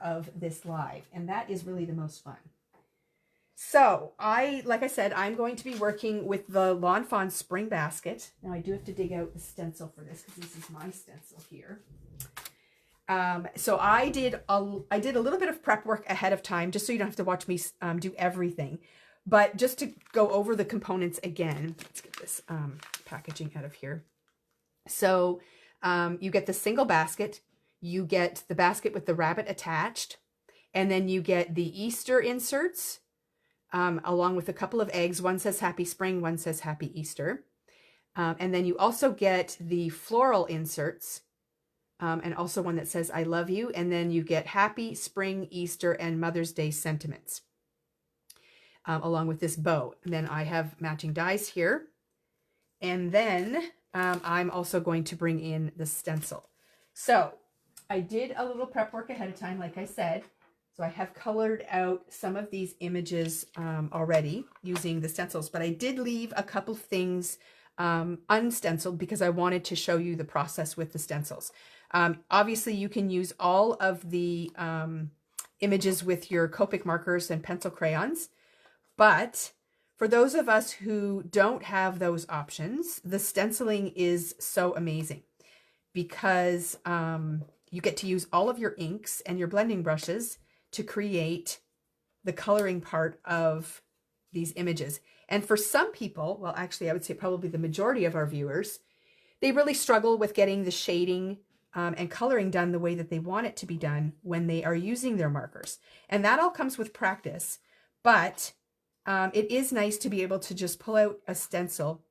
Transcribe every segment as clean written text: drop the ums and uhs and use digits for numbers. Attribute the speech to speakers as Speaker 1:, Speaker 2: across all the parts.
Speaker 1: of this live, and that is really the most fun. So like I said, I'm going to be working with the Lawn Fawn spring basket. Now I do have to dig out the stencil for this because this is my stencil here. So I did a little bit of prep work ahead of time, just so you don't have to watch me do everything. But just to go over the components again, let's get this packaging out of here. So you get the single basket, you get the basket with the rabbit attached, and then you get the Easter inserts, along with a couple of eggs. One says Happy Spring, one says Happy Easter. And then you also get the floral inserts, and also one that says I love you. And then you get Happy Spring, Easter, and Mother's Day sentiments, along with this bow. And then I have matching dies here. And then I'm also going to bring in the stencil. So I did a little prep work ahead of time, like I said. So I have colored out some of these images already using the stencils, but I did leave a couple things unstenciled because I wanted to show you the process with the stencils. Obviously, you can use all of the images with your Copic markers and pencil crayons, but for those of us who don't have those options, the stenciling is so amazing because you get to use all of your inks and your blending brushes to create the coloring part of these images. And for some people, well, actually, I would say probably the majority of our viewers, they really struggle with getting the shading and coloring done the way that they want it to be done when they are using their markers. And that all comes with practice, but it is nice to be able to just pull out a stencil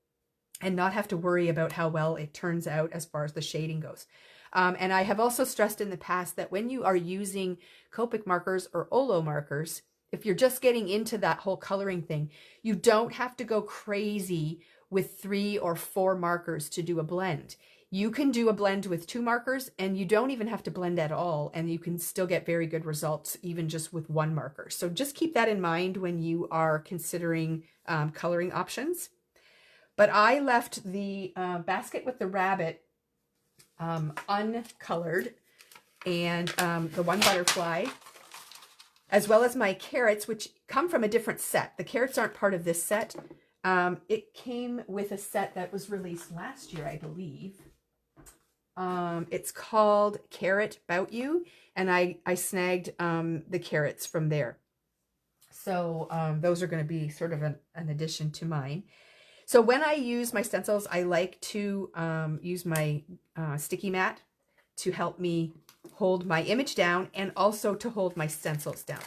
Speaker 1: and not have to worry about how well it turns out as far as the shading goes. And I have also stressed in the past that when you are using Copic markers or Olo markers, if you're just getting into that whole coloring thing, you don't have to go crazy with 3 or 4 markers to do a blend. You can do a blend with 2 markers and you don't even have to blend at all, and you can still get very good results even just with 1 marker. So just keep that in mind when you are considering coloring options. But I left the basket with the rabbit uncolored, and the one butterfly, as well as my carrots, which come from a different set. The carrots aren't part of this set. It came with a set that was released last year, I believe. It's called Carrot Bout You, and I snagged the carrots from there. So those are going to be sort of an addition to mine. So when I use my stencils, I like to use my sticky mat to help me hold my image down and also to hold my stencils down,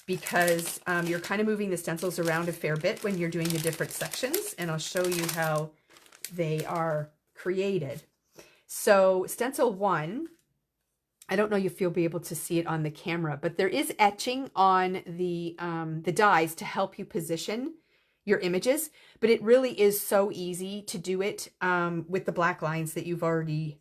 Speaker 1: because you're kind of moving the stencils around a fair bit when you're doing the different sections, and I'll show you how they are created. So stencil 1, I don't know if you'll be able to see it on the camera, but there is etching on the dies to help you position your images, but it really is so easy to do it with the black lines that you've already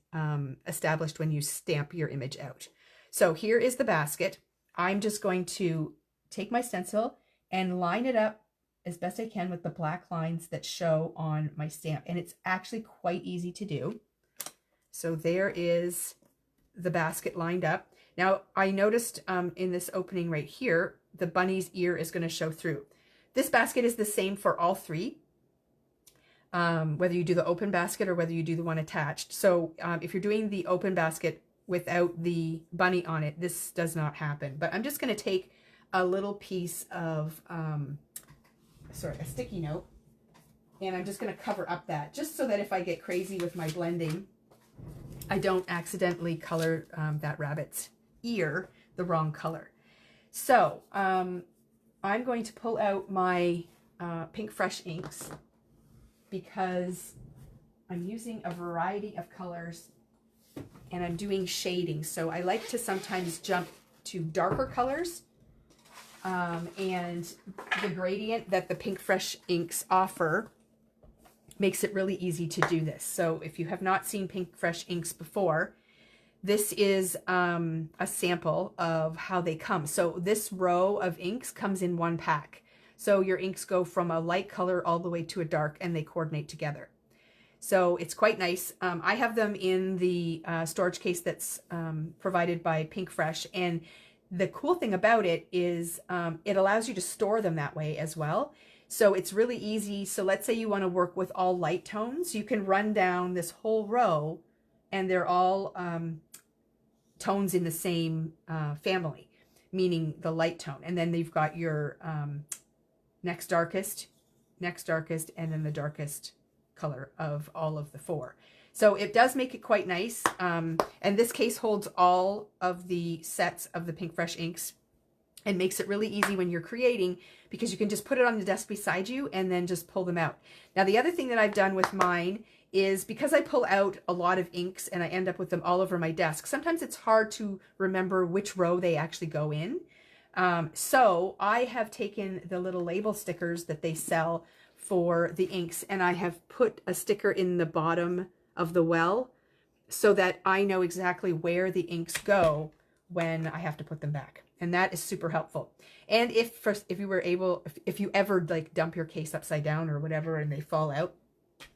Speaker 1: established when you stamp your image out. So here is the basket. I'm just going to take my stencil and line it up as best I can with the black lines that show on my stamp, and it's actually quite easy to do. So there is the basket lined up. Now I noticed in this opening right here, the bunny's ear is going to show through. This basket is the same for all 3, whether you do the open basket or whether you do the one attached. So if you're doing the open basket without the bunny on it, this does not happen. But I'm just going to take a little piece of, a sticky note, and I'm just going to cover up that, just so that if I get crazy with my blending, I don't accidentally color that rabbit's ear the wrong color. So I'm going to pull out my Pink Fresh inks because I'm using a variety of colors and I'm doing shading. So I like to sometimes jump to darker colors, and the gradient that the Pink Fresh inks offer makes it really easy to do this. So if you have not seen Pink Fresh inks before, this is a sample of how they come. So this row of inks comes in 1 pack. So your inks go from a light color all the way to a dark, and they coordinate together. So it's quite nice. I have them in the storage case that's provided by Pink Fresh. And the cool thing about it is it allows you to store them that way as well. So it's really easy. So let's say you want to work with all light tones. You can run down this whole row and they're all tones in the same family, meaning the light tone. And then they've got your next darkest, and then the darkest color of all of the 4. So it does make it quite nice. And this case holds all of the sets of the Pink Fresh inks and makes it really easy when you're creating, because you can just put it on the desk beside you and then just pull them out. Now, the other thing that I've done with mine is, because I pull out a lot of inks and I end up with them all over my desk, sometimes it's hard to remember which row they actually go in. So I have taken the little label stickers that they sell for the inks, and I have put a sticker in the bottom of the well so that I know exactly where the inks go when I have to put them back. And that is super helpful. And if you ever like dump your case upside down or whatever and they fall out,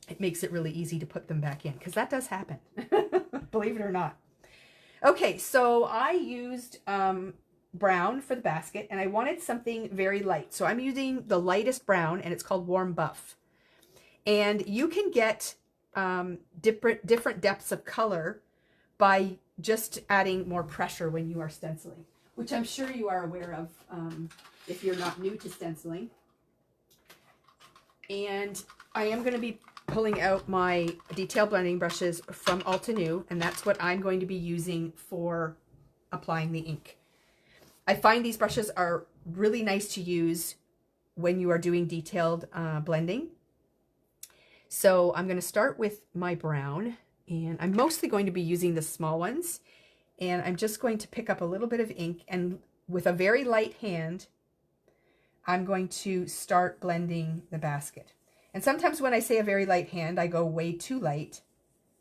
Speaker 1: it makes it really easy to put them back in, because that does happen. Believe it or not. Okay, so I used brown for the basket, and I wanted something very light. So I'm using the lightest brown, and it's called Warm Buff. And you can get different depths of color by just adding more pressure when you are stenciling, which I'm sure you are aware of if you're not new to stenciling. And I am going to be pulling out my detail blending brushes from Altenew, and that's what I'm going to be using for applying the ink. I find these brushes are really nice to use when you are doing detailed blending. So I'm going to start with my brown, and I'm mostly going to be using the small ones. And I'm just going to pick up a little bit of ink, and with a very light hand, I'm going to start blending the basket. And sometimes when I say a very light hand, I go way too light,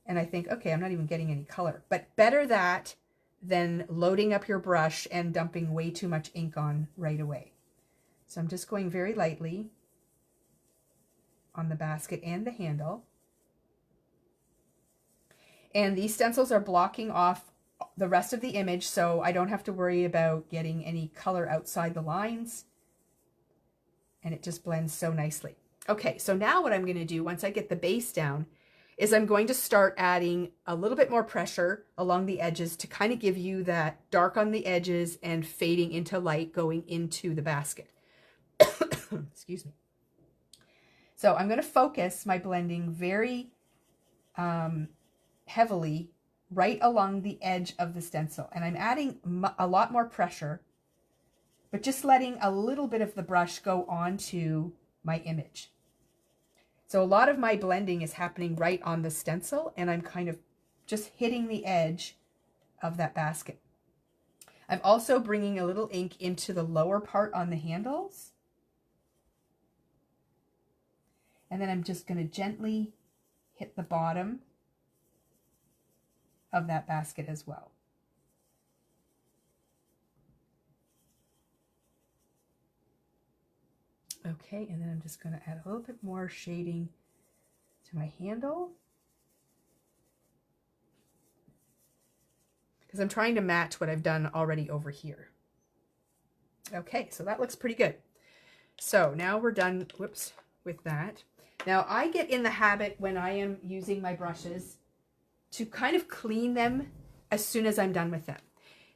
Speaker 1: and I think, okay, I'm not even getting any color. But better that than loading up your brush and dumping way too much ink on right away. So I'm just going very lightly on the basket and the handle. And these stencils are blocking off the rest of the image, so I don't have to worry about getting any color outside the lines. And it just blends so nicely. Okay, so now what I'm going to do once I get the base down is I'm going to start adding a little bit more pressure along the edges to kind of give you that dark on the edges and fading into light going into the basket. Excuse me. So I'm going to focus my blending very heavily right along the edge of the stencil. And I'm adding a lot more pressure, but just letting a little bit of the brush go onto my image. So a lot of my blending is happening right on the stencil, and I'm kind of just hitting the edge of that basket. I'm also bringing a little ink into the lower part on the handles. And then I'm just going to gently hit the bottom of that basket as well. Okay, and then I'm just going to add a little bit more shading to my handle, because I'm trying to match what I've done already over here. Okay, so that looks pretty good. So now we're done, whoops, with that. Now I get in the habit when I am using my brushes to kind of clean them as soon as I'm done with them.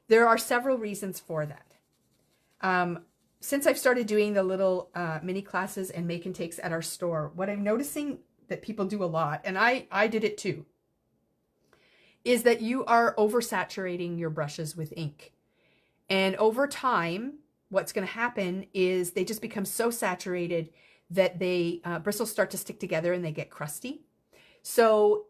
Speaker 1: There are several reasons for that. Since I've started doing the little mini classes and make and takes at our store, what I'm noticing that people do a lot, and I did it too, is that you are oversaturating your brushes with ink. And over time, what's going to happen is they just become so saturated that they bristles start to stick together and they get crusty. So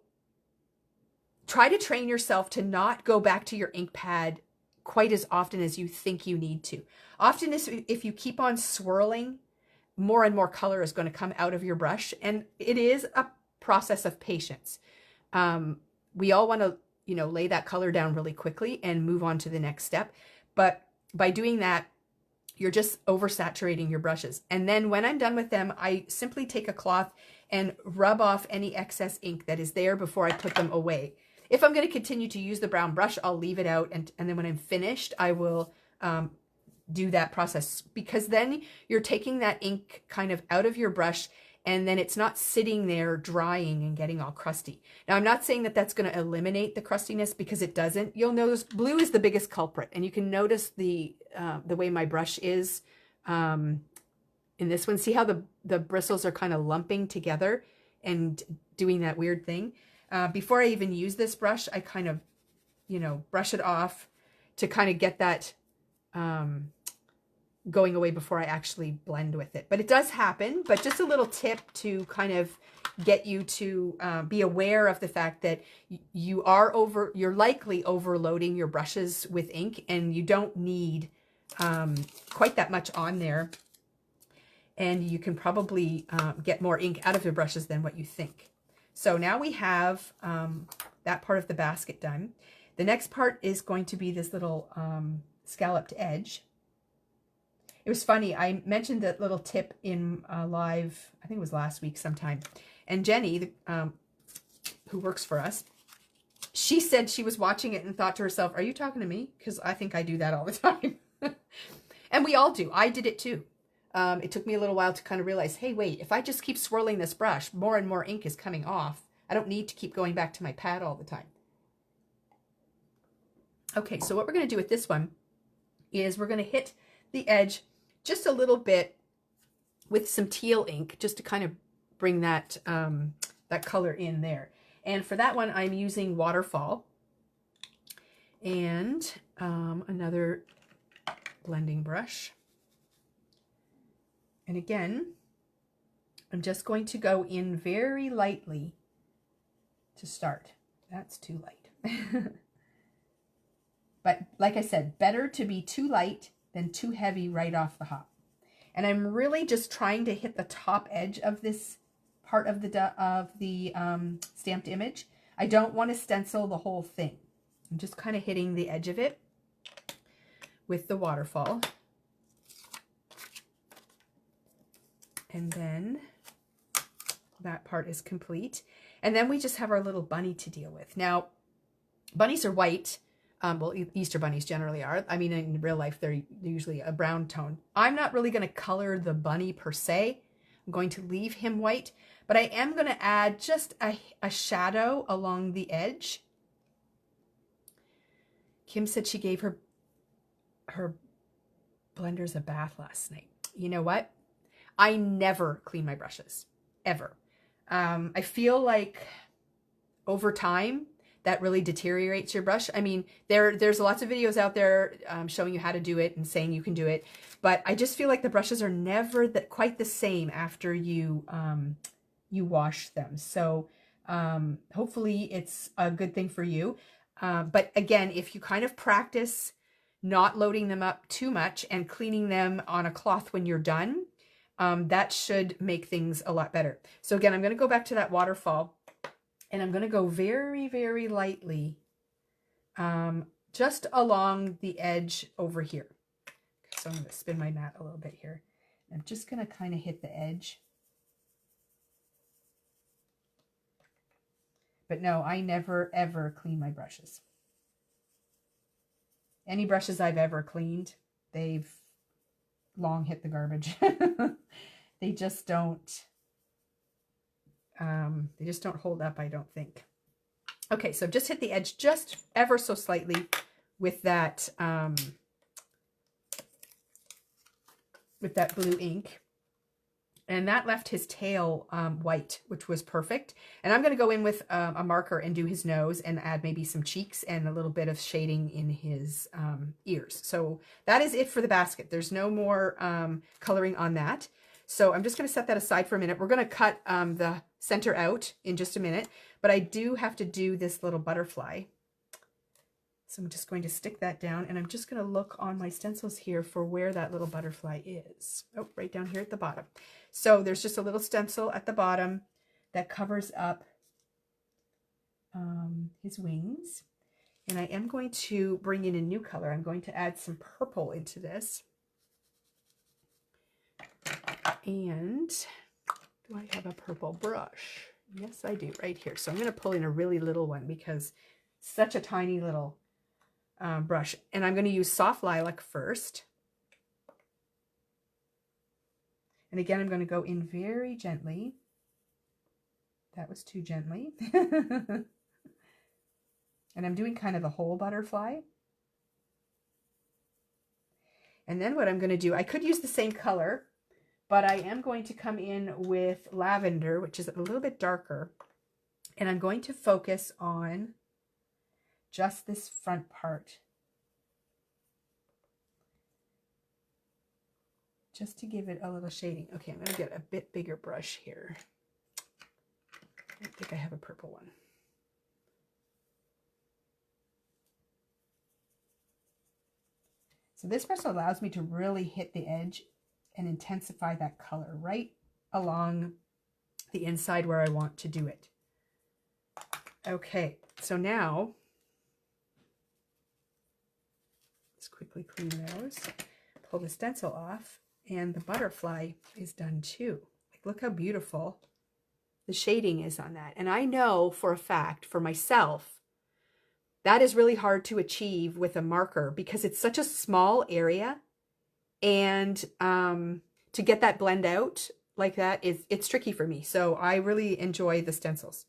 Speaker 1: try to train yourself to not go back to your ink pad quite as often as you think you need to. Often if you keep on swirling, more and more color is going to come out of your brush, and it is a process of patience. We all want to, lay that color down really quickly and move on to the next step. But by doing that, you're just oversaturating your brushes. And then when I'm done with them, I simply take a cloth and rub off any excess ink that is there before I put them away. If I'm going to continue to use the brown brush, I'll leave it out, and then when I'm finished, I will do that process, because then you're taking that ink kind of out of your brush, and then it's not sitting there drying and getting all crusty. Now, I'm not saying that that's going to eliminate the crustiness, because it doesn't. You'll notice blue is the biggest culprit, and you can notice the way my brush is in this one. See how the bristles are kind of lumping together and doing that weird thing? Before I even use this brush, I kind of, brush it off to kind of get that going away before I actually blend with it. But it does happen, but just a little tip to kind of get you to be aware of the fact that you're likely overloading your brushes with ink, and you don't need quite that much on there. And you can probably get more ink out of your brushes than what you think. So now we have that part of the basket done. The next part is going to be this little scalloped edge. It was funny, I mentioned that little tip in live, I think it was last week sometime. And Jenny, who works for us, she said she was watching it and thought to herself, are you talking to me? Because I think I do that all the time. And we all do. I did it too. It took me a little while to kind of realize, hey, wait, if I just keep swirling this brush, more and more ink is coming off. I don't need to keep going back to my pad all the time. Okay, so what we're going to do with this one is we're going to hit the edge just a little bit with some teal ink, just to kind of bring that, that color in there. And for that one, I'm using Waterfall and another blending brush. And again, I'm just going to go in very lightly to start. That's too light. But like I said, better to be too light than too heavy right off the hop. And I'm really just trying to hit the top edge of this part of the stamped image. I don't want to stencil the whole thing. I'm just kind of hitting the edge of it with the Waterfall. And then that part is complete. And then we just have our little bunny to deal with. Now, bunnies are white. Well, Easter bunnies generally are. I mean, in real life, they're usually a brown tone. I'm not really going to color the bunny per se. I'm going to leave him white, but I am going to add just a shadow along the edge. Kim said she gave her blenders a bath last night. You know what? I never clean my brushes, ever. I feel like over time, that really deteriorates your brush. I mean, there's lots of videos out there showing you how to do it and saying you can do it, but I just feel like the brushes are never quite the same after you you wash them. So hopefully it's a good thing for you. But again, if you kind of practice not loading them up too much and cleaning them on a cloth when you're done, that should make things a lot better. So again, I'm going to go back to that Waterfall. And I'm going to go very, very lightly just along the edge over here. So I'm going to spin my mat a little bit here. I'm just going to kind of hit the edge. But no, I never, ever clean my brushes. Any brushes I've ever cleaned, they've long hit the garbage. They just don't... they just don't hold up, I don't think. Okay, so just hit the edge just ever so slightly with that blue ink. And that left his tail white, which was perfect. And I'm going to go in with a marker and do his nose and add maybe some cheeks and a little bit of shading in his ears. So that is it for the basket. There's no more coloring on that. So I'm just going to set that aside for a minute. We're going to cut the center out in just a minute, but I do have to do this little butterfly. So I'm just going to stick that down, and I'm just going to look on my stencils here for where that little butterfly is. Oh, right down here at the bottom. So there's just a little stencil at the bottom that covers up his wings. And I am going to bring in a new color. I'm going to add some purple into this. And Do I have a purple brush? Yes, I do, right here. So I'm going to pull in a really little one because it's such a tiny little brush. And I'm going to use soft lilac first. And again, I'm going to go in very gently. That was too gently. And I'm doing kind of the whole butterfly. And then what I'm going to do, I could use the same color, but I am going to come in with lavender, which is a little bit darker. And I'm going to focus on just this front part, just to give it a little shading. Okay, I'm going to get a bit bigger brush here. I think I have a purple one. So this brush allows me to really hit the edge and intensify that color right along the inside where I want to do it. Okay, so now let's quickly clean those, pull the stencil off, and the butterfly is done too. Like, look how beautiful the shading is on that. And I know for a fact, for myself, that is really hard to achieve with a marker because it's such a small area, and to get that blend out like that it's tricky for me. So I really enjoy the stencils.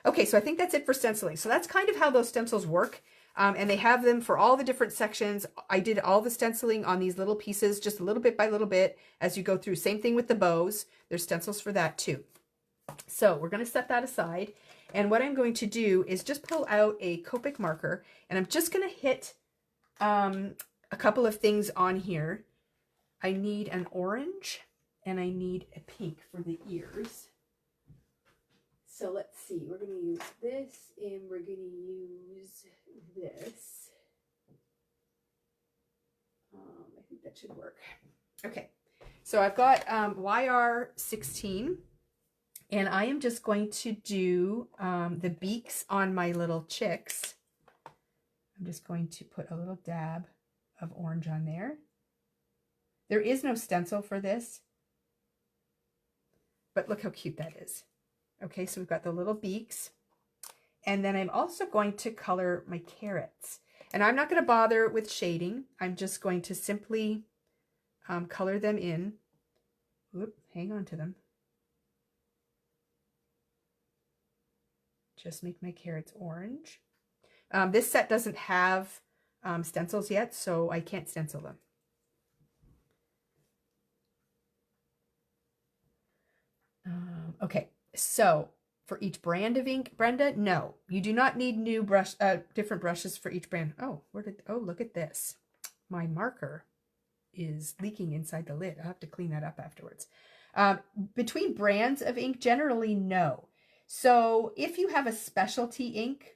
Speaker 1: Okay, so I think that's it for stenciling. So that's kind of how those stencils work. And they have them for all the different sections. I did all the stenciling on these little pieces, just a little bit by little bit as you go through. Same thing with the bows. There's stencils for that too. So we're going to set that aside. And what I'm going to do is just pull out a Copic marker, and I'm just going to hit a couple of things on here. I need an orange and I need a pink for the ears. So let's see, we're going to use this and we're going to use this. I think that should work. Okay, so I've got YR16. And I am just going to do the beaks on my little chicks. I'm just going to put a little dab of orange on there. There is no stencil for this, but look how cute that is. Okay, so we've got the little beaks. And then I'm also going to color my carrots. And I'm not going to bother with shading. I'm just going to simply color them in. Oop, hang on to them. Just make my carrots orange. This set doesn't have stencils yet, so I can't stencil them. Okay, so for each brand of ink, Brenda, no, you do not need new brush, different brushes for each brand. Oh, look at this. My marker is leaking inside the lid. I'll have to clean that up afterwards. Between brands of ink, generally, no. So if you have a specialty ink,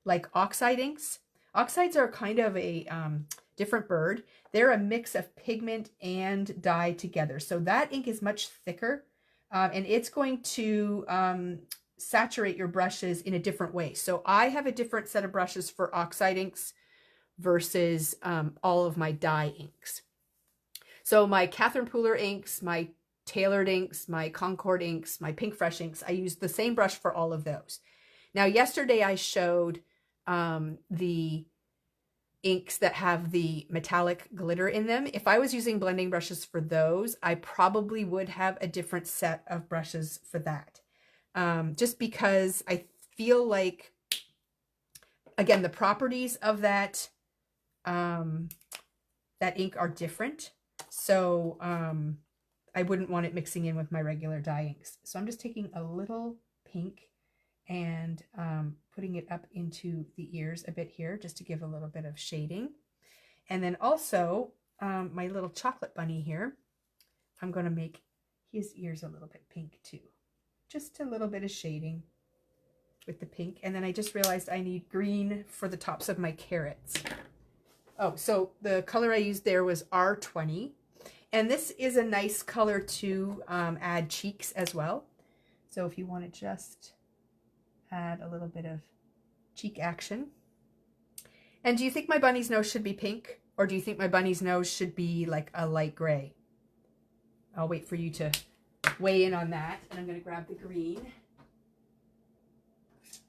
Speaker 1: like oxide inks, oxides are kind of a different bird. They're a mix of pigment and dye together. So that ink is much thicker, and it's going to saturate your brushes in a different way. So I have a different set of brushes for oxide inks versus all of my dye inks. So my Catherine Pooler inks, my Tailored inks, my Concord inks, my Pink Fresh inks, I use the same brush for all of those. Now, yesterday I showed the inks that have the metallic glitter in them. If I was using blending brushes for those, I probably would have a different set of brushes for that. Just because I feel like, again, the properties of that, that ink are different. So I wouldn't want it mixing in with my regular dye inks. So I'm just taking a little pink and putting it up into the ears a bit here, just to give a little bit of shading. And then also my little chocolate bunny here, I'm going to make his ears a little bit pink too. Just a little bit of shading with the pink. And then I just realized I need green for the tops of my carrots. Oh, so the color I used there was R20. And this is a nice color to add cheeks as well. So if you want to just add a little bit of cheek action. And do you think my bunny's nose should be pink? Or do you think my bunny's nose should be like a light gray? I'll wait for you to weigh in on that. And I'm going to grab the green.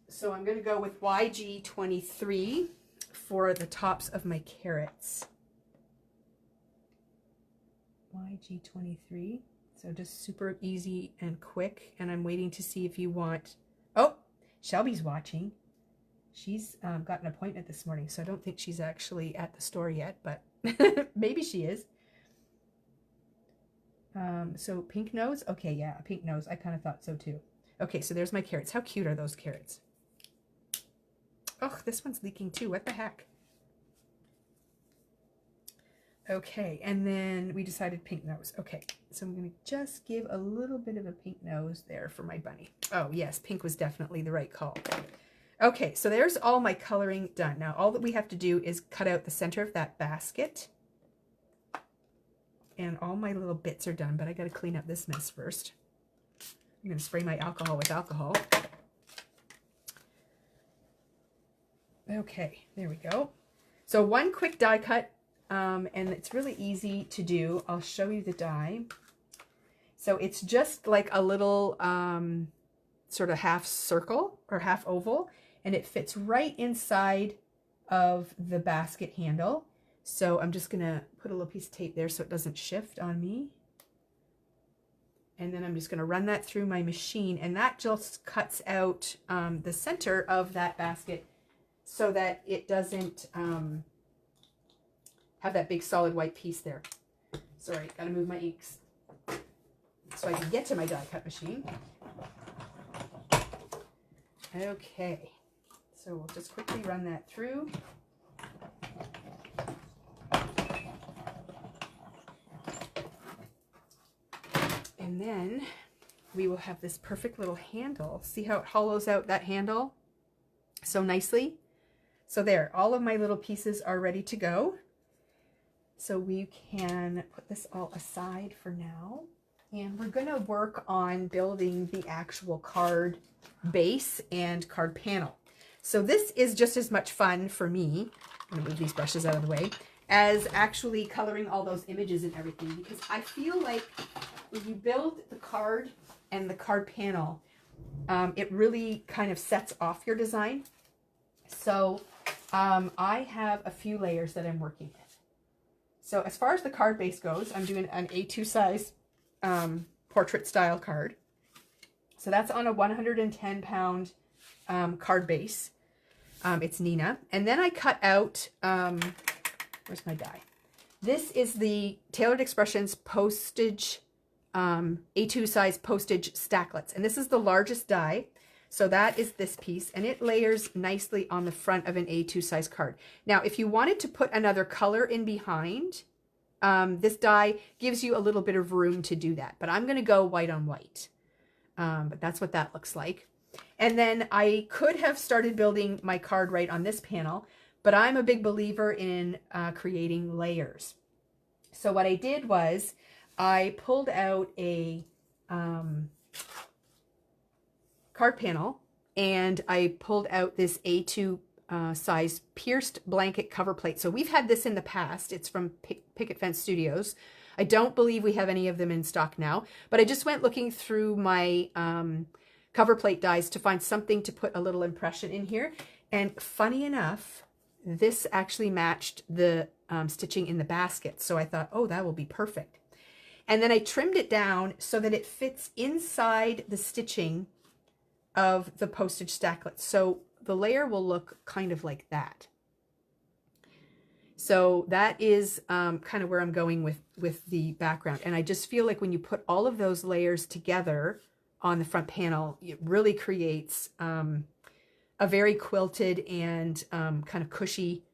Speaker 1: So I'm going to go with YG23 for the tops of my carrots. YG23. So just super easy and quick. And I'm waiting to see if you want... Oh, Shelby's watching. She's got an appointment this morning, so I don't think she's actually at the store yet, but maybe she is. So pink nose. Okay, yeah, a pink nose. I kind of thought so too. Okay, so there's my carrots. How cute are those carrots? Oh, this one's leaking too. What the heck? Okay, and then we decided pink nose. Okay, so I'm going to just give a little bit of a pink nose there for my bunny. Oh, yes, pink was definitely the right call. Okay, so there's all my coloring done. Now, all that we have to do is cut out the center of that basket. And all my little bits are done, but I got to clean up this mess first. I'm going to spray my alcohol with alcohol. Okay, there we go. So one quick die cut, and it's really easy to do. I'll show you the die. So it's just like a little sort of half circle or half oval, and it fits right inside of the basket handle. So I'm just going to put a little piece of tape there so it doesn't shift on me. And then I'm just going to run that through my machine, and that just cuts out the center of that basket so that it doesn't have that big solid white piece there. Sorry, got to move my inks so I can get to my die cut machine. Okay, so we'll just quickly run that through. And then we will have this perfect little handle. See how it hollows out that handle so nicely? So there, all of my little pieces are ready to go. So we can put this all aside for now. And we're going to work on building the actual card base and card panel. So this is just as much fun for me, I'm going to move these brushes out of the way, as actually coloring all those images and everything, because I feel like when you build the card and the card panel, it really kind of sets off your design. So I have a few layers that I'm working with. So as far as the card base goes, I'm doing an A2 size portrait style card. So that's on a 110 pound card base. It's Nina. And then I cut out, where's my die? This is the Tailored Expressions postage, A2 size postage stacklets. And this is the largest die. So that is this piece, and it layers nicely on the front of an A2 size card. Now, if you wanted to put another color in behind, this die gives you a little bit of room to do that. But I'm going to go white on white. But that's what that looks like. And then I could have started building my card right on this panel, but I'm a big believer in creating layers. So what I did was I pulled out a card panel, and I pulled out this A2 size pierced blanket cover plate. So we've had this in the past. It's from Picket Fence Studios. I don't believe we have any of them in stock now, but I just went looking through my cover plate dies to find something to put a little impression in here. And funny enough, this actually matched the stitching in the basket. So I thought, oh, that will be perfect. And then I trimmed it down so that it fits inside the stitching of the postage stacklet. So the layer will look kind of like that. So that is kind of where I'm going with the background. And I just feel like when you put all of those layers together on the front panel, it really creates a very quilted and kind of cushy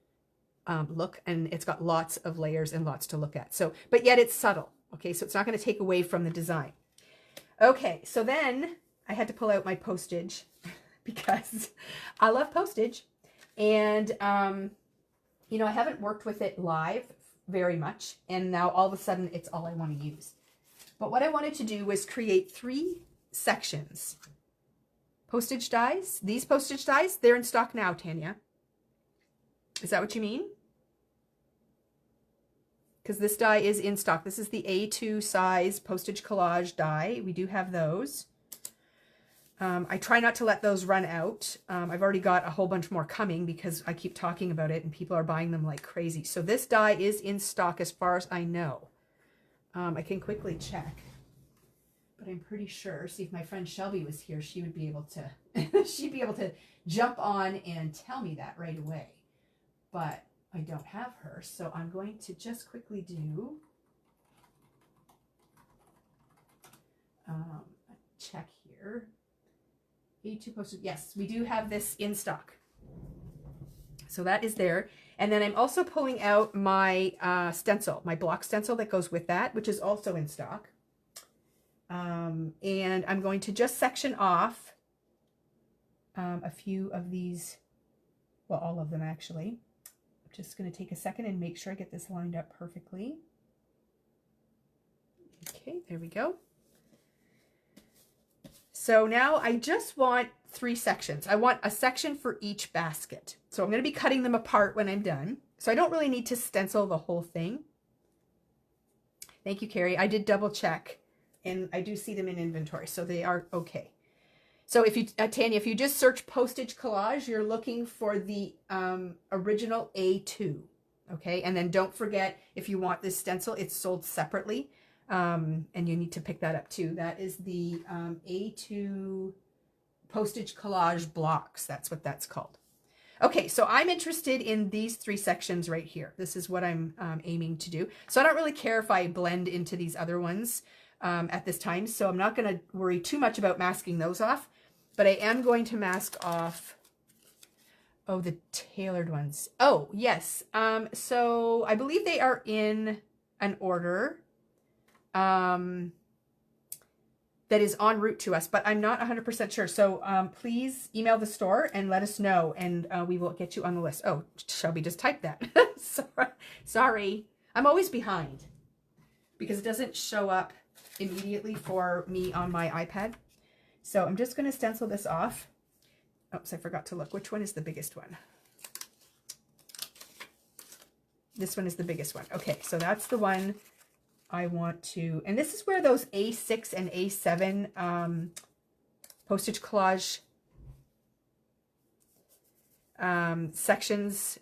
Speaker 1: look. And it's got lots of layers and lots to look at. So, but yet it's subtle. Okay, so it's not going to take away from the design. Okay, so then I had to pull out my postage because I love postage. And, you know, I haven't worked with it live very much. And now all of a sudden it's all I want to use. But what I wanted to do was create 3 sections. Postage dies. These postage dies, they're in stock now, Tanya. Is that what you mean? because this die is in stock. This is the A2 size postage collage die. We do have those. I try not to let those run out. I've already got a whole bunch more coming because I keep talking about it and people are buying them like crazy. So this die is in stock as far as I know. I can quickly check, but I'm pretty sure. See, if my friend Shelby was here, she would be able to, she'd be able to jump on and tell me that right away. But I don't have her, so I'm going to just quickly do a check here. A2 posted. Yes, we do have this in stock. So that is there. And then I'm also pulling out my stencil, my block stencil that goes with that, which is also in stock. And I'm going to just section off a few of these, well, all of them actually. I'm just going to take a second and make sure I get this lined up perfectly. Okay, there we go. So now I just want 3 sections. I want a section for each basket. So I'm going to be cutting them apart when I'm done. So I don't really need to stencil the whole thing. Thank you, Carrie. I did double check and I do see them in inventory, so they are okay. So if you, Tanya, if you just search postage collage, you're looking for the original A2, okay? And then don't forget, if you want this stencil, it's sold separately. And you need to pick that up too. That is the A2 postage collage blocks. That's what that's called. Okay, so I'm interested in these 3 sections right here. This is what I'm aiming to do. So I don't really care if I blend into these other ones at this time. So I'm not going to worry too much about masking those off. But I am going to mask off, oh, the tailored ones. Oh, yes. So I believe they are in an order that is en route to us, but I'm not 100% sure. So please email the store and let us know, and we will get you on the list. Oh, Shelby just typed that. Sorry. I'm always behind because it doesn't show up immediately for me on my iPad. So I'm just going to stencil this off. Oops, I forgot to look. Which one is the biggest one? This one is the biggest one. Okay, so that's the one I want to, and this is where those A6 and A7 postage collage sections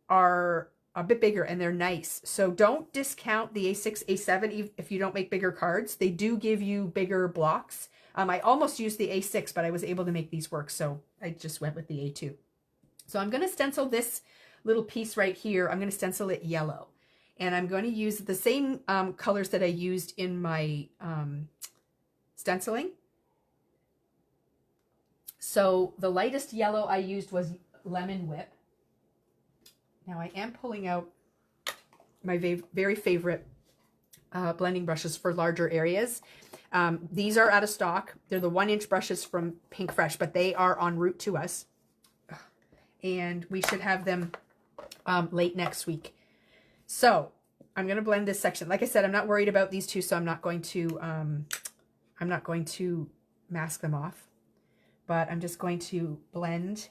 Speaker 1: are a bit bigger and they're nice. So don't discount the A6, A7 if you don't make bigger cards. They do give you bigger blocks. I almost used the A6, but I was able to make these work, so I just went with the A2. So I'm going to stencil this little piece right here. I'm going to stencil it yellow. And I'm going to use the same colors that I used in my stenciling. So the lightest yellow I used was Lemon Whip. Now I am pulling out my very favorite blending brushes for larger areas. These are out of stock. They're the 1-inch brushes from Pink Fresh, but they are en route to us. And we should have them late next week. So I'm going to blend this section. Like I said, I'm not worried about these two, so I'm not going to mask them off, but I'm just going to blend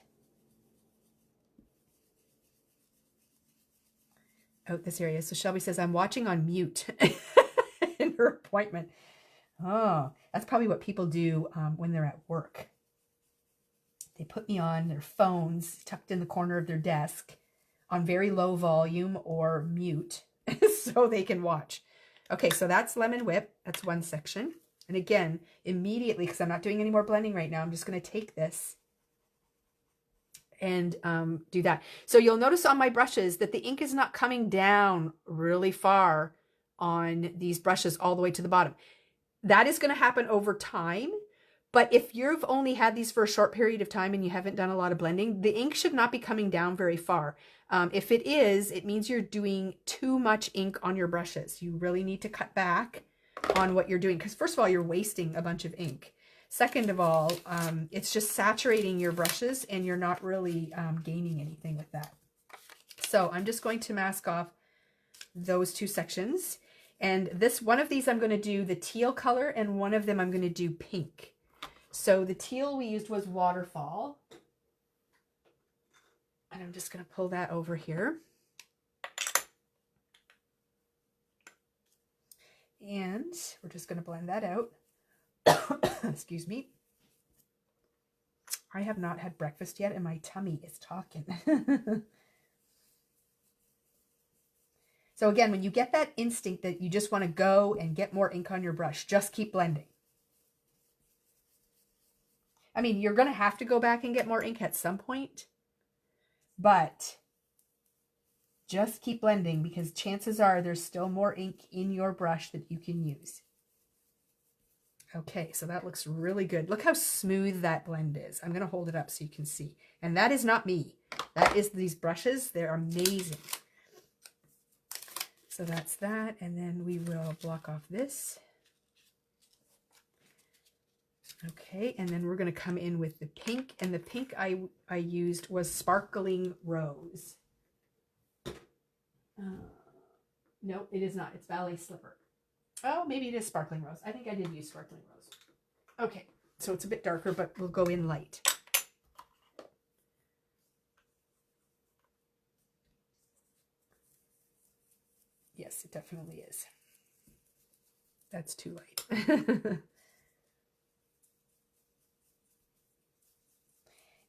Speaker 1: out this area. So Shelby says, I'm watching on mute in her appointment. Oh, that's probably what people do when they're at work. They put me on their phones tucked in the corner of their desk on very low volume or mute so they can watch. Okay, so that's Lemon Whip. That's one section. And again, immediately, because I'm not doing any more blending right now, I'm just going to take this and do that. So you'll notice on my brushes that the ink is not coming down really far on these brushes all the way to the bottom. That is going to happen over time. But if you've only had these for a short period of time and you haven't done a lot of blending, the ink should not be coming down very far. If it is, it means you're doing too much ink on your brushes. You really need to cut back on what you're doing, because first of all, you're wasting a bunch of ink. Second of all, it's just saturating your brushes and you're not really gaining anything with that. So I'm just going to mask off those two sections. And this one of these I'm going to do the teal color, and one of them I'm going to do pink. So the teal we used was Waterfall. And I'm just going to pull that over here. And we're just going to blend that out. Excuse me. I have not had breakfast yet and my tummy is talking. So again, when you get that instinct that you just want to go and get more ink on your brush, just keep blending. I mean, you're going to have to go back and get more ink at some point, but just keep blending because chances are there's still more ink in your brush that you can use. Okay, so that looks really good. Look how smooth that blend is. I'm going to hold it up so you can see. And that is not me. That is these brushes. They're amazing. So that's that. And then we will block off this. Okay, and then we're going to come in with the pink. And the pink I used was Sparkling Rose. No, it is not. It's Ballet Slipper. Oh, maybe it is Sparkling Rose. I think I did use Sparkling Rose. Okay, so it's a bit darker, but we'll go in light. Yes, it definitely is. That's too light.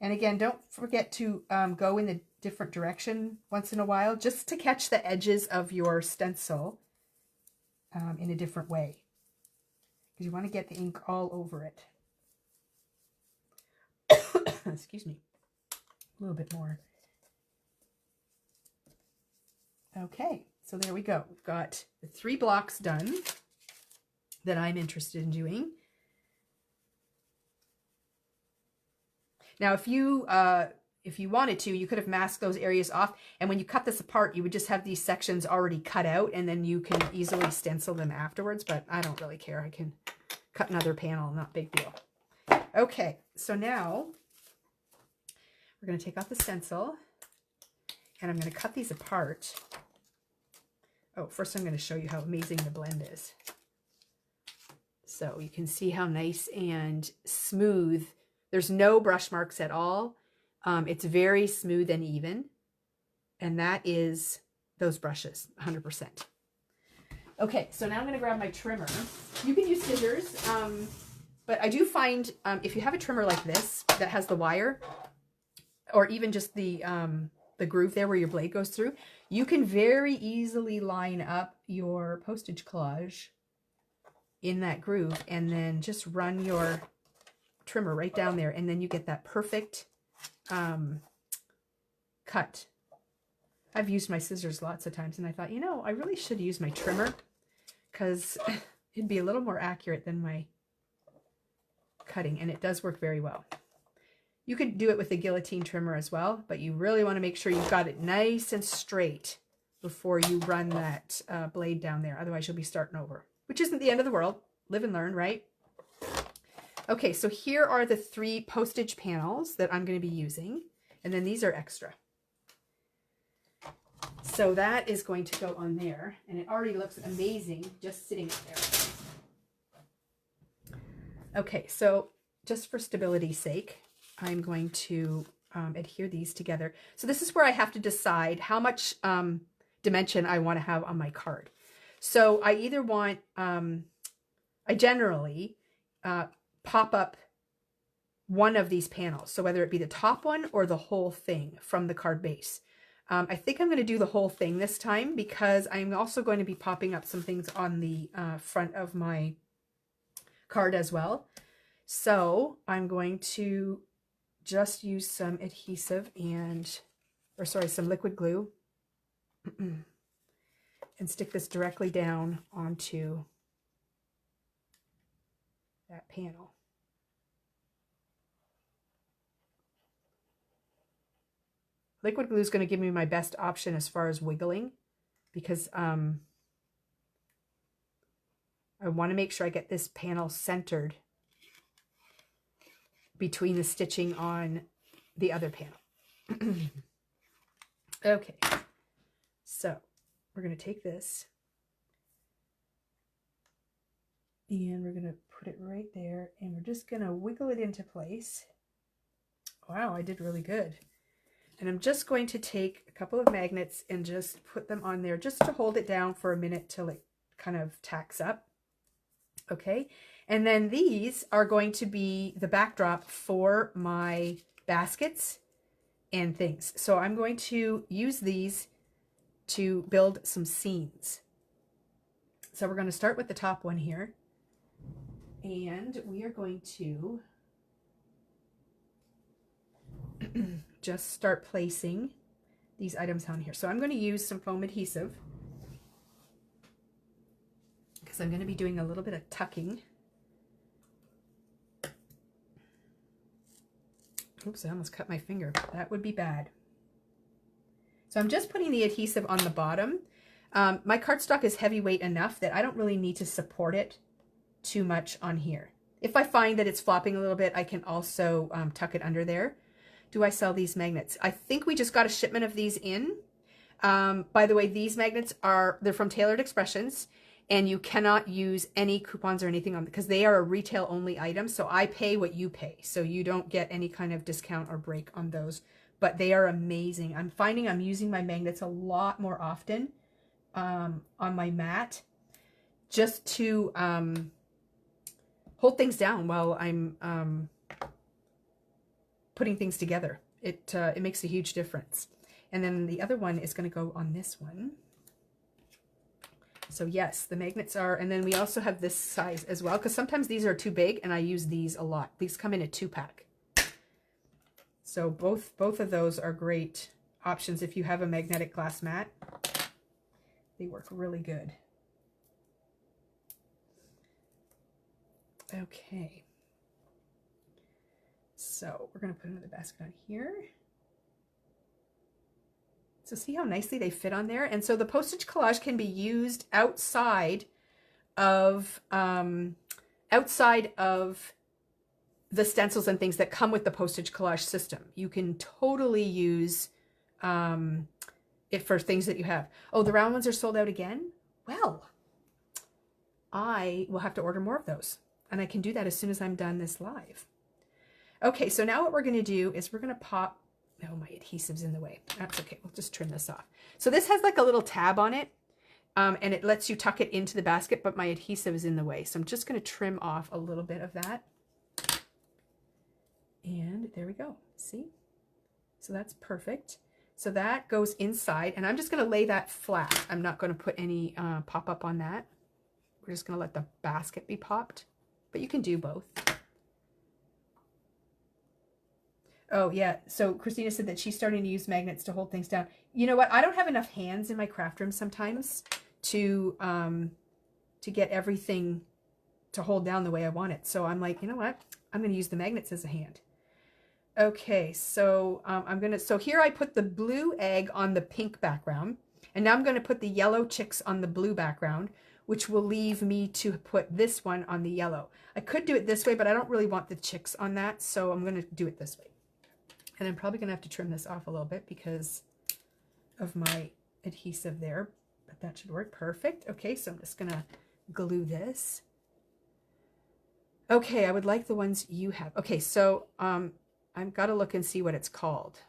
Speaker 1: And again, don't forget to go in a different direction once in a while, just to catch the edges of your stencil in a different way. Because you want to get the ink all over it. Excuse me. A little bit more. Okay, so there we go. We've got the 3 blocks done that I'm interested in doing. Now, if you wanted to, you could have masked those areas off, and when you cut this apart, you would just have these sections already cut out, and then you can easily stencil them afterwards, but I don't really care. I can cut another panel, not big deal. Okay, so now we're going to take off the stencil, and I'm going to cut these apart. Oh, first I'm going to show you how amazing the blend is. So you can see how nice and smooth. There's no brush marks at all. It's very smooth and even. And that is those brushes, 100%. Okay, so now I'm going to grab my trimmer. You can use scissors, but I do find if you have a trimmer like this that has the wire, or even just the groove there where your blade goes through, you can very easily line up your postage collage in that groove and then just run your trimmer right down there, and then you get that perfect cut. I've used my scissors lots of times, and I thought, you know, I really should use my trimmer because it'd be a little more accurate than my cutting, and it does work very well. You could do it with a guillotine trimmer as well, but you really want to make sure you've got it nice and straight before you run that blade down there. Otherwise, you'll be starting over, which isn't the end of the world. Live and learn, right? Okay, so here are the 3 postage panels that I'm going to be using, and then these are extra. So that is going to go on there, and it already looks amazing just sitting there. Okay, so just for stability's sake, I'm going to adhere these together. So this is where I have to decide how much dimension I want to have on my card. So I either want, I generally pop up one of these panels. So whether it be the top one or the whole thing from the card base. I think I'm going to do the whole thing this time because I'm also going to be popping up some things on the front of my card as well. So I'm going to just use some adhesive some liquid glue and stick this directly down onto that panel. Liquid glue is going to give me my best option as far as wiggling because I want to make sure I get this panel centered between the stitching on the other panel. Okay, so we're going to take this and we're going to put it right there, and we're just going to wiggle it into place. Wow, I did really good. And I'm just going to take a couple of magnets and just put them on there just to hold it down for a minute till it kind of tacks up. Okay, and then these are going to be the backdrop for my baskets and things. So I'm going to use these to build some scenes. So we're going to start with the top one here. And we are going to just start placing these items on here. So I'm going to use some foam adhesive because I'm going to be doing a little bit of tucking. Oops, I almost cut my finger. That would be bad. So I'm just putting the adhesive on the bottom. My cardstock is heavyweight enough that I don't really need to support it too much on here. If I find that it's flopping a little bit, I can also tuck it under there. Do I sell these magnets? I think we just got a shipment of these in. By the way, these magnets they're from Tailored Expressions, and you cannot use any coupons or anything on because they are a retail only item. So I pay what you pay. So you don't get any kind of discount or break on those, but they are amazing. I'm finding I'm using my magnets a lot more often on my mat just to hold things down while I'm putting things together. It makes a huge difference. And then the other one is going to go on this one. So yes, the magnets are, and then we also have this size as well, because sometimes these are too big and I use these a lot. These come in a 2-pack. So both of those are great options if you have a magnetic glass mat. They work really good. Okay. So we're going to put another basket on here. So see how nicely they fit on there? And so the postage collage can be used outside of the stencils and things that come with the postage collage system. You can totally use it for things that you have. Oh, the round ones are sold out again? Well, I will have to order more of those. And I can do that as soon as I'm done this live. Okay, so now what we're going to do is we're going to pop. Oh, my adhesive's in the way. That's okay. We'll just trim this off. So this has like a little tab on it, and it lets you tuck it into the basket, but my adhesive is in the way. So I'm just going to trim off a little bit of that. And there we go. See? So that's perfect. So that goes inside, and I'm just going to lay that flat. I'm not going to put any pop-up on that. We're just going to let the basket be popped, but you can do both. Oh, yeah. So Christina said that she's starting to use magnets to hold things down. You know what? I don't have enough hands in my craft room sometimes to get everything to hold down the way I want it. So I'm like, you know what? I'm going to use the magnets as a hand. Okay, so so here I put the blue egg on the pink background, and now I'm going to put the yellow chicks on the blue background, which will leave me to put this one on the yellow. I could do it this way, but I don't really want the chicks on that, so I'm going to do it this way. And I'm probably going to have to trim this off a little bit because of my adhesive there, but that should work perfect. Okay, so I'm just going to glue this. Okay, I would like the ones you have. Okay, so I've got to look and see what it's called.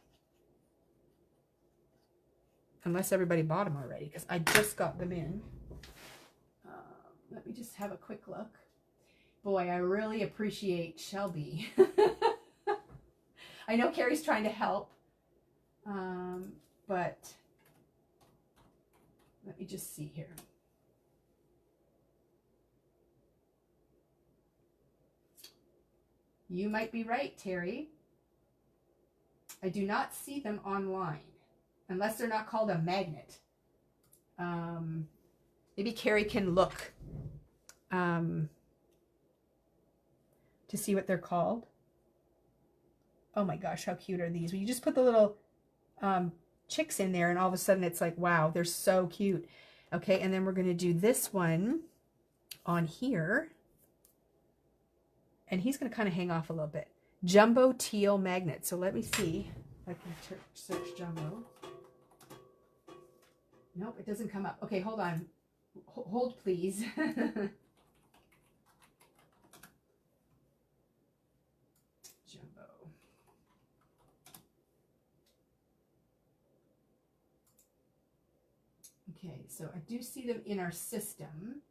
Speaker 1: Unless everybody bought them already, because I just got them in. Let me just have a quick look. Boy, I really appreciate Shelby. I know Carrie's trying to help, but let me just see here. You might be right, Terry. I do not see them online, unless they're not called a magnet. Maybe Carrie can look to see what they're called. Oh my gosh, how cute are these? Well, you just put the little chicks in there and all of a sudden it's like, wow, they're so cute. Okay, and then we're going to do this one on here. And he's going to kind of hang off a little bit. Jumbo teal magnet. So let me see if I can search jumbo. Nope, it doesn't come up. Okay, hold on. Hold, please. Okay, so I do see them in our system.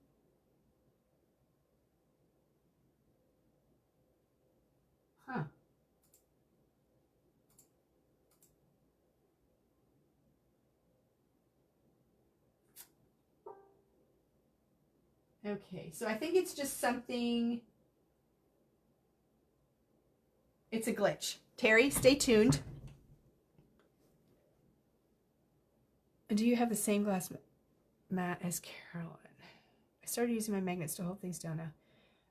Speaker 1: Okay, so I think it's just something, it's a glitch. Terry, stay tuned. Do you have the same glass mat as Carolyn? I started using my magnets to hold things down now.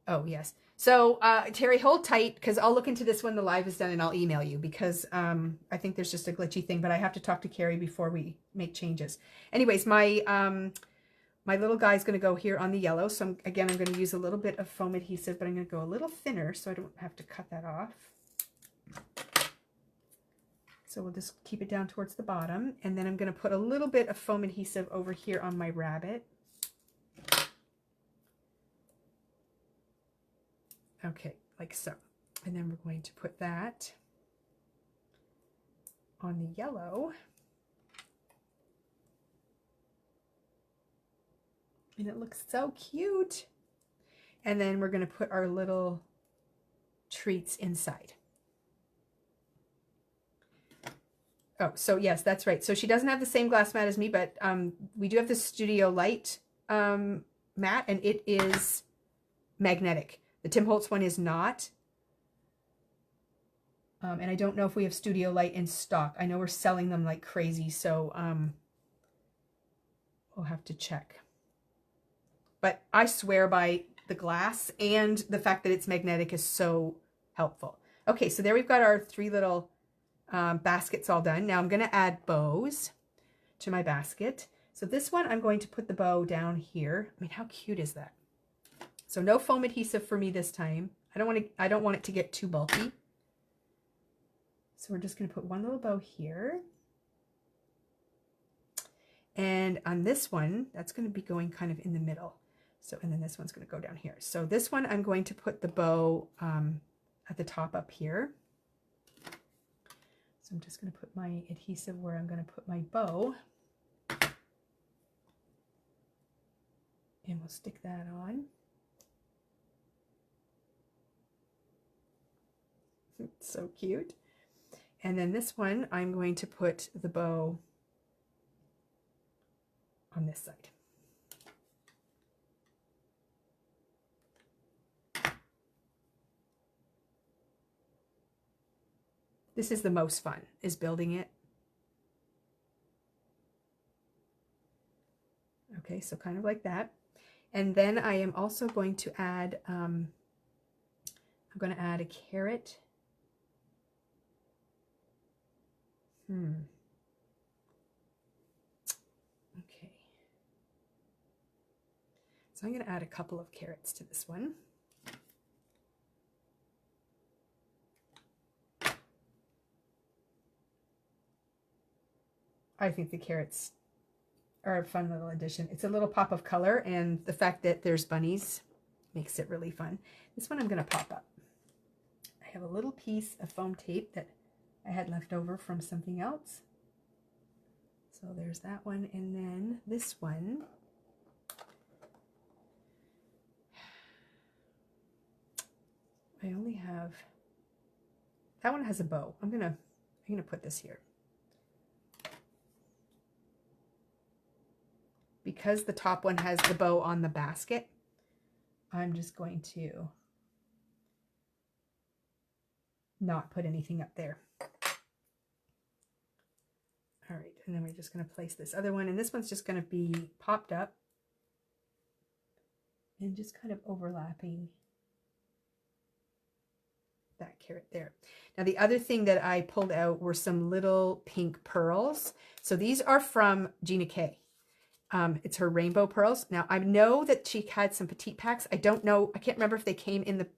Speaker 1: Oh, yes. So, Terry, hold tight, because I'll look into this when the live is done and I'll email you, because I think there's just a glitchy thing, but I have to talk to Carrie before we make changes. Anyways, my little guy's going to go here on the yellow. So, I'm going to use a little bit of foam adhesive, but I'm going to go a little thinner so I don't have to cut that off. So we'll just keep it down towards the bottom. And then I'm going to put a little bit of foam adhesive over here on my rabbit. Okay, like so. And then we're going to put that on the yellow. And it looks so cute. And then we're going to put our little treats inside. Oh, so yes, that's right. So she doesn't have the same glass mat as me, but we do have the Studio Light mat, and it is magnetic. The Tim Holtz one is not. And I don't know if we have Studio Light in stock. I know we're selling them like crazy, so we'll have to check. But I swear by the glass, and the fact that it's magnetic is so helpful. Okay, so there we've got our 3 little baskets all done. Now I'm going to add bows to my basket. So this one, I'm going to put the bow down here. I mean, how cute is that? So no foam adhesive for me this time. I don't want it to get too bulky. So we're just going to put one little bow here. And on this one, that's going to be going kind of in the middle. So, and then this one's going to go down here. So this one, I'm going to put the bow at the top up here. So I'm just going to put my adhesive where I'm going to put my bow. And we'll stick that on. It's so cute. And then this one, I'm going to put the bow on this side. This is the most fun, is building it. Okay, so kind of like that. And then I am also going to add, I'm going to add a carrot. Okay. So I'm going to add a couple of carrots to this one. I think the carrots are a fun little addition. It's a little pop of color, and the fact that there's bunnies makes it really fun. This one I'm going to pop up. I have a little piece of foam tape that I had left over from something else. So there's that one, and then this one. I only have, that one has a bow. I'm gonna put this here. Because the top one has the bow on the basket, I'm just going to not put anything up there. All right, and then we're just going to place this other one, and this one's just going to be popped up and just kind of overlapping that carrot there. Now the other thing that I pulled out were some little pink pearls. So these are from Gina K. It's her rainbow pearls. Now I know that she had some petite packs. I don't know. I can't remember if they came in the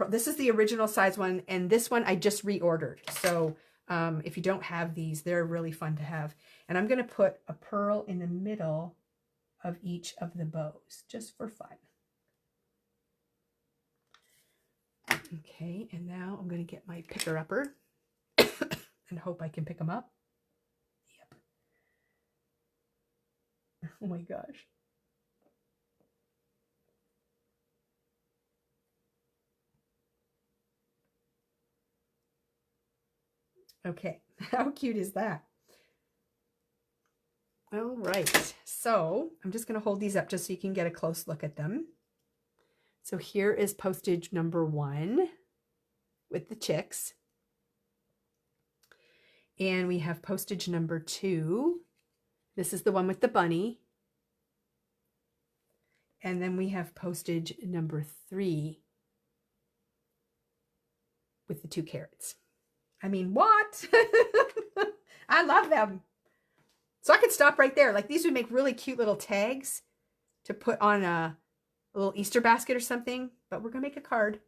Speaker 1: this is the original size one, and this one I just reordered. So if you don't have these, they're really fun to have. And I'm going to put a pearl in the middle of each of the bows just for fun. Okay, and now I'm going to get my picker-upper and hope I can pick them up. Yep. Oh my gosh. Okay, how cute is that? All right, so I'm just going to hold these up just so you can get a close look at them. So here is postage number 1 with the chicks. And we have postage number 2. This is the one with the bunny. And then we have postage number 3 with the 2 carrots. I mean, what? I love them. So I could stop right there. Like, these would make really cute little tags to put on a little Easter basket or something. But we're going to make a card.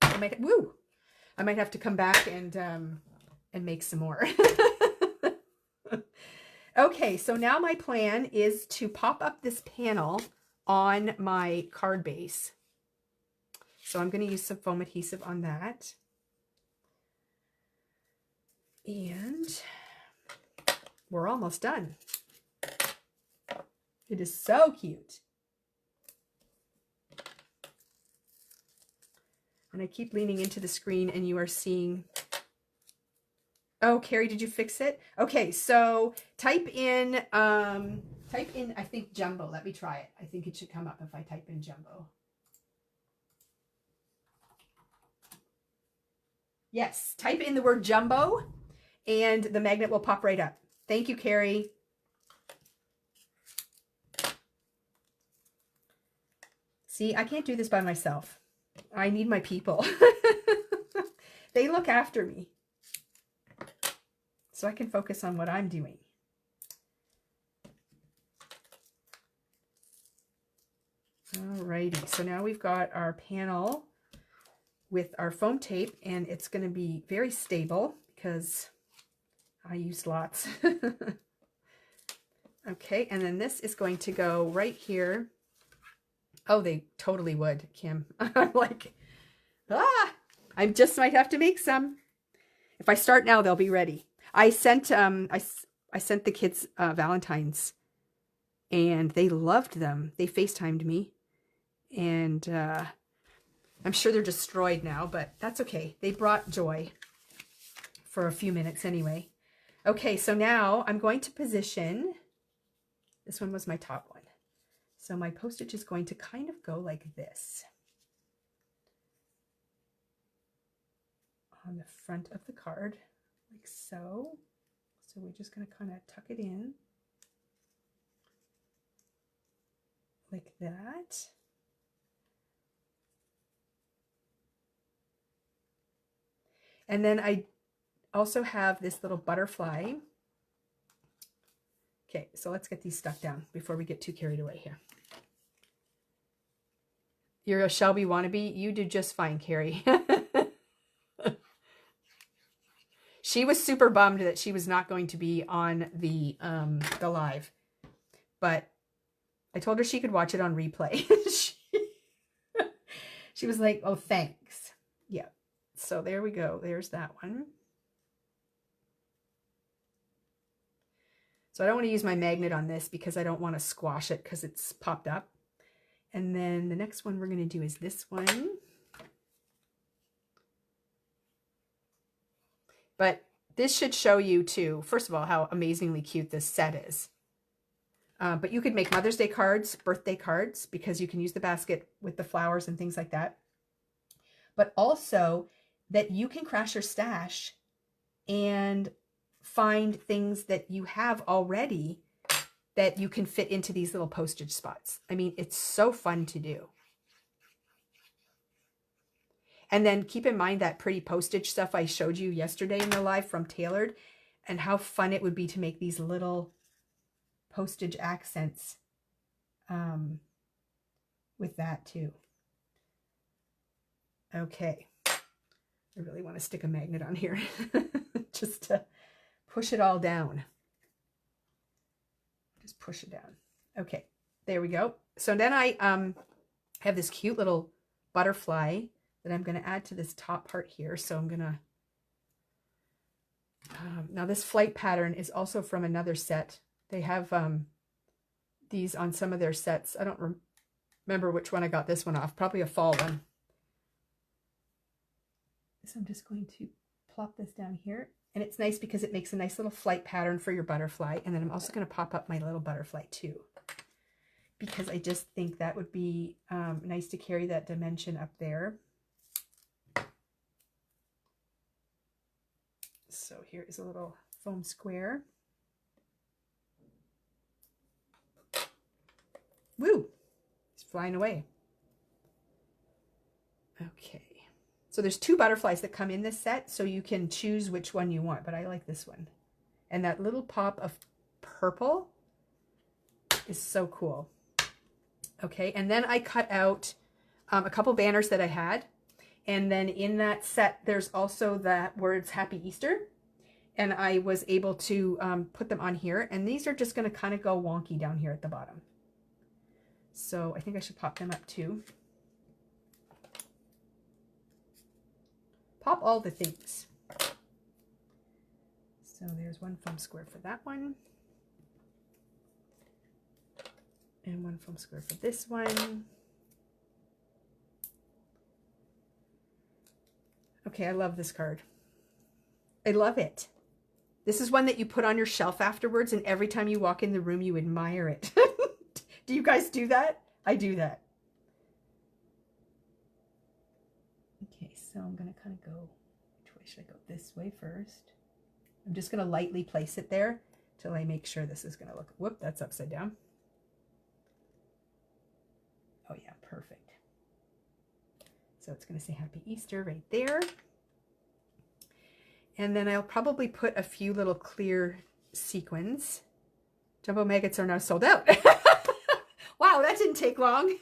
Speaker 1: I might have to come back and make some more. Okay, so now my plan is to pop up this panel on my card base. So I'm going to use some foam adhesive on that. And we're almost done. It is so cute. And I keep leaning into the screen and you are seeing... Oh, Carrie, did you fix it? Okay, so type in, I think jumbo. Let me try it. I think it should come up if I type in jumbo. Yes, type in the word jumbo and the magnet will pop right up. Thank you, Carrie. See, I can't do this by myself. I need my people. They look after me, so I can focus on what I'm doing. Alrighty, so now we've got our panel with our foam tape, and it's going to be very stable because I used lots. Okay, and then this is going to go right here. Oh, they totally would, Kim. I'm like, I just might have to make some. If I start now, they'll be ready. I sent I sent the kids Valentine's, and they loved them. They FaceTimed me, and I'm sure they're destroyed now, but that's okay. They brought joy for a few minutes anyway. Okay, so now I'm going to position. This one was my top one. So my postage is going to kind of go like this on the front of the card, like so. So we're just going to kind of tuck it in like that. And then I also have this little butterfly. Okay, so let's get these stuck down before we get too carried away here. You're a Shelby wannabe. You did just fine, Carrie. She was super bummed that she was not going to be on the live, but I told her she could watch it on replay. She was like, "Oh, thanks." Yeah. So there we go. There's that one. So I don't want to use my magnet on this because I don't want to squash it because it's popped up. And then the next one we're going to do is this one. But this should show you too, first of all, how amazingly cute this set is. But you could make Mother's Day cards, birthday cards, because you can use the basket with the flowers and things like that. But also that you can crash your stash and find things that you have already that you can fit into these little postage spots. I mean, it's so fun to do. And then keep in mind that pretty postage stuff I showed you yesterday in the live from Tailored, and how fun it would be to make these little postage accents with that too. Okay. I really want to stick a magnet on here just to push it all down. Just push it down. Okay, there we go. So then I have this cute little butterfly that I'm going to add to this top part here. So I'm going to, now this flight pattern is also from another set. They have these on some of their sets. I don't remember which one I got this one off. Probably a fall one. So I'm just going to plop this down here And it's nice because it makes a nice little flight pattern for your butterfly. And then I'm also going to pop up my little butterfly too, because I just think that would be nice to carry that dimension up there. So here is a little foam square. Woo! It's flying away. Okay. So there's 2 butterflies that come in this set, so you can choose which one you want, but I like this one. And that little pop of purple is so cool. Okay, and then I cut out a couple banners that I had. And then in that set, there's also that words Happy Easter. And I was able to put them on here. And these are just going to kind of go wonky down here at the bottom. So I think I should pop them up too. Pop all the things. So there's one foam square for that one. And one foam square for this one. Okay, I love this card. I love it. This is one that you put on your shelf afterwards, and every time you walk in the room, you admire it. Do you guys do that? I do that. Okay, so I'm going to kind of go, which way should I go? This way first. I'm just going to lightly place it there till I make sure this is going to look, whoop, that's upside down. Oh yeah, perfect. So it's going to say Happy Easter right there. And then I'll probably put a few little clear sequins. Jumbo maggots are now sold out. Wow, that didn't take long.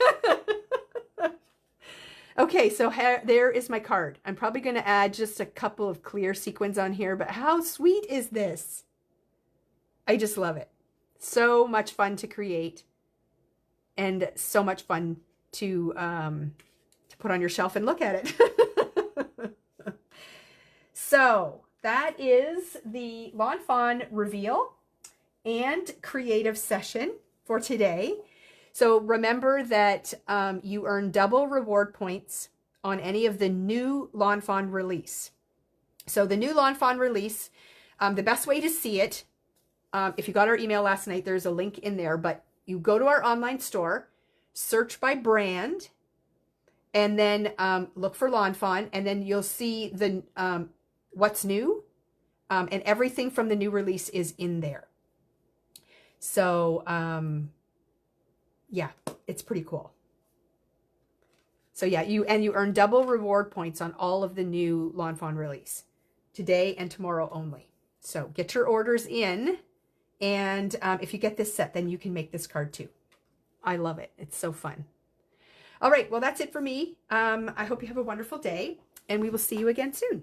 Speaker 1: Okay, so there is my card. I'm probably going to add just a couple of clear sequins on here, but how sweet is this? I just love it. So much fun to create and so much fun to put on your shelf and look at it. So that is the Lawn Fawn reveal and creative session for today. So remember that you earn double reward points on any of the new Lawn Fawn release. So the new Lawn Fawn release, the best way to see it, if you got our email last night, there's a link in there, but you go to our online store, search by brand, and then look for Lawn Fawn, and then you'll see the what's new, and everything from the new release is in there. So yeah, it's pretty cool. So yeah, you earn double reward points on all of the new Lawn Fawn release today and tomorrow only. So get your orders in, and if you get this set, then you can make this card too. I love it. It's so fun. All right, well, that's it for me. I hope you have a wonderful day, and we will see you again soon.